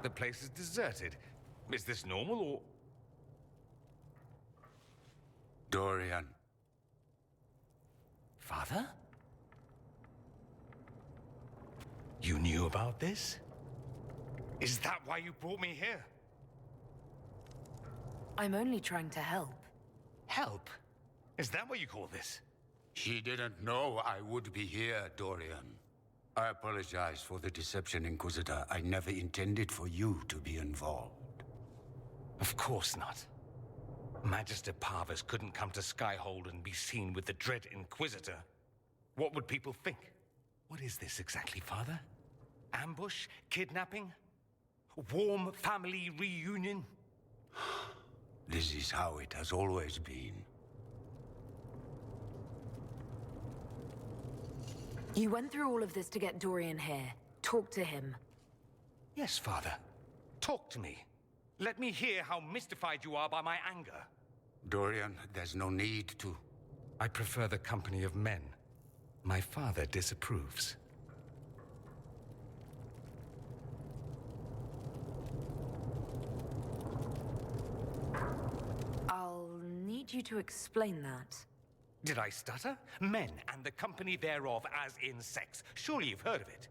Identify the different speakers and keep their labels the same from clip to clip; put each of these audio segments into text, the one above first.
Speaker 1: The place is deserted. Is this normal, or...
Speaker 2: Dorian.
Speaker 1: Father? You knew about this? Is that why you brought me here?
Speaker 3: I'm only trying to help.
Speaker 1: Help? Is that what you call this?
Speaker 2: She didn't know I would be here, Dorian. I apologize for the deception, Inquisitor. I never intended for you to be involved.
Speaker 1: Of course not. Magister Parvus couldn't come to Skyhold and be seen with the dread Inquisitor. What would people think? What is this exactly, Father? Ambush? Kidnapping? Warm family reunion?
Speaker 2: This is how it has always been.
Speaker 3: You went through all of this to get Dorian here. Talk to him.
Speaker 1: Yes, Father. Talk to me. Let me hear how mystified you are by my anger.
Speaker 2: Dorian, there's no need to.
Speaker 1: I prefer the company of men. My father disapproves.
Speaker 3: I'll need you to explain that.
Speaker 1: Did I stutter? Men and the company thereof as in sex. Surely you've heard of it.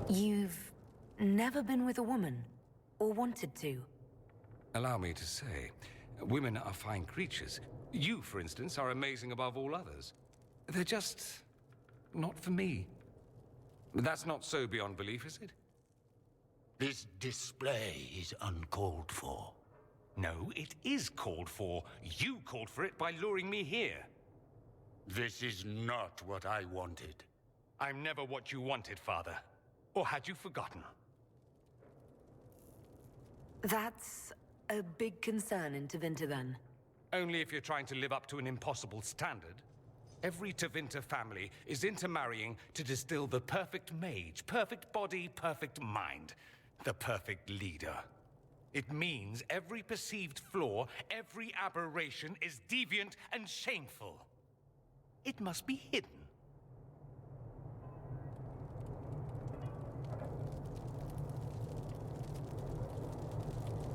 Speaker 3: You've never been with a woman? Or wanted to?
Speaker 1: Allow me to say, women are fine creatures. You, for instance, are amazing above all others. They're just... not for me. That's not so beyond belief, is it?
Speaker 2: This display is uncalled for.
Speaker 1: No, it is called for. You called for it by luring me here.
Speaker 2: This is not what I wanted.
Speaker 1: I'm never what you wanted, Father. Or had you forgotten?
Speaker 3: That's a big concern in Tevinter, then.
Speaker 1: Only if you're trying to live up to an impossible standard. Every Tevinter family is intermarrying to distill the perfect mage, perfect body, perfect mind. The perfect leader. It means every perceived flaw, every aberration is deviant and shameful. It must be hidden.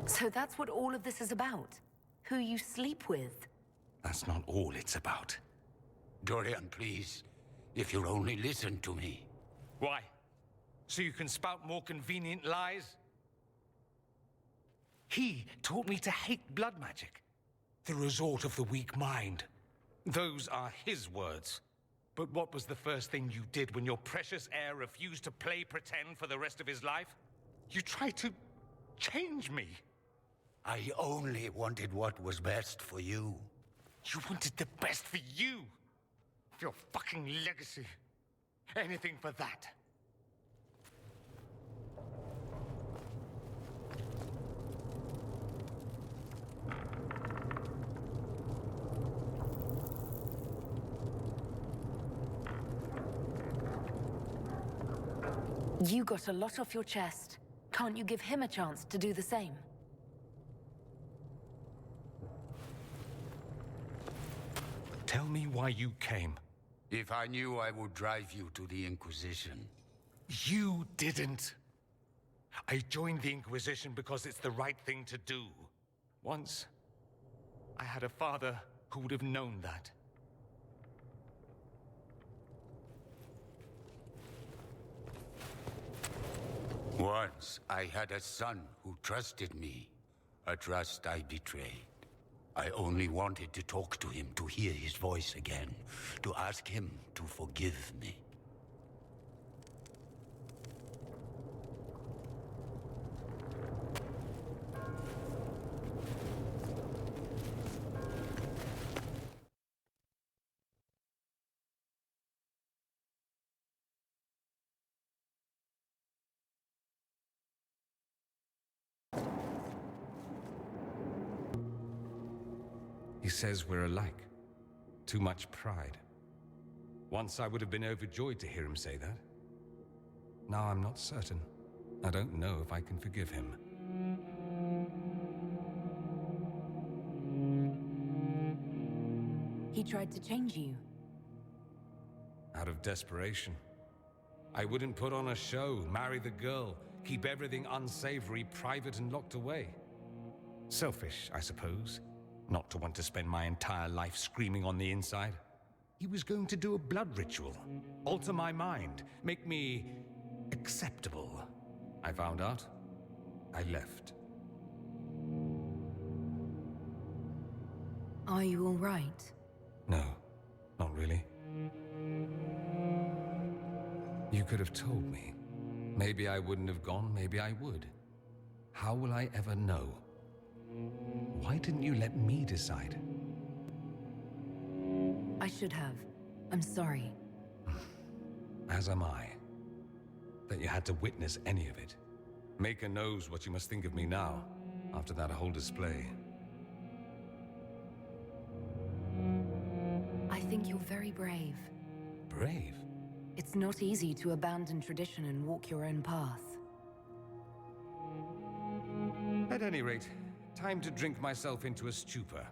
Speaker 3: So that's what all of this is about? Who you sleep with?
Speaker 1: That's not all it's about.
Speaker 2: Dorian, please. If you'll only listen to me.
Speaker 1: Why? So you can spout more convenient lies? He taught me to hate blood magic. The resort of the weak mind. Those are his words. But what was the first thing you did when your precious heir refused to play pretend for the rest of his life? You tried to change me.
Speaker 2: I only wanted what was best for you.
Speaker 1: You wanted the best for you. Your fucking legacy. Anything for that.
Speaker 3: You got a lot off your chest. Can't you give him a chance to do the same?
Speaker 1: Tell me why you came.
Speaker 2: If I knew, I would drive you to the Inquisition.
Speaker 1: You didn't. I joined the Inquisition because it's the right thing to do. Once, I had a father who would have known that.
Speaker 2: Once, I had a son who trusted me. A trust I betrayed. I only wanted to talk to him, to hear his voice again, to ask him to forgive me.
Speaker 1: He says we're alike. Too much pride. Once I would have been overjoyed to hear him say that. Now I'm not certain. I don't know if I can forgive him.
Speaker 3: He tried to change you.
Speaker 1: Out of desperation. I wouldn't put on a show, marry the girl, keep everything unsavory, private and locked away. Selfish, I suppose, not to want to spend my entire life screaming on the inside. He was going to do a blood ritual, alter my mind, make me acceptable. I found out. I left.
Speaker 3: Are you all right?
Speaker 1: No, not really. You could have told me. Maybe I wouldn't have gone, maybe I would. How will I ever know? Why didn't you let me decide?
Speaker 3: I should have. I'm sorry.
Speaker 1: As am I. That you had to witness any of it. Maker knows what you must think of me now, after that whole display.
Speaker 3: I think you're very brave.
Speaker 1: Brave?
Speaker 3: It's not easy to abandon tradition and walk your own path.
Speaker 1: At any rate, time to drink myself into a stupor.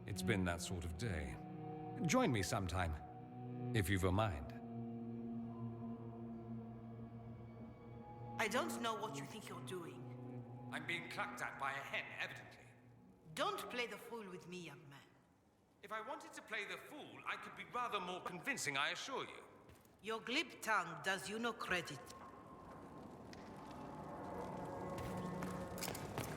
Speaker 1: It's been that sort of day. Join me sometime, if you've a mind.
Speaker 4: I don't know what you think you're doing.
Speaker 1: I'm being clucked at by a hen, evidently.
Speaker 4: Don't play the fool with me, young man.
Speaker 1: If I wanted to play the fool, I could be rather more convincing, I assure you.
Speaker 4: Your glib tongue does you no credit.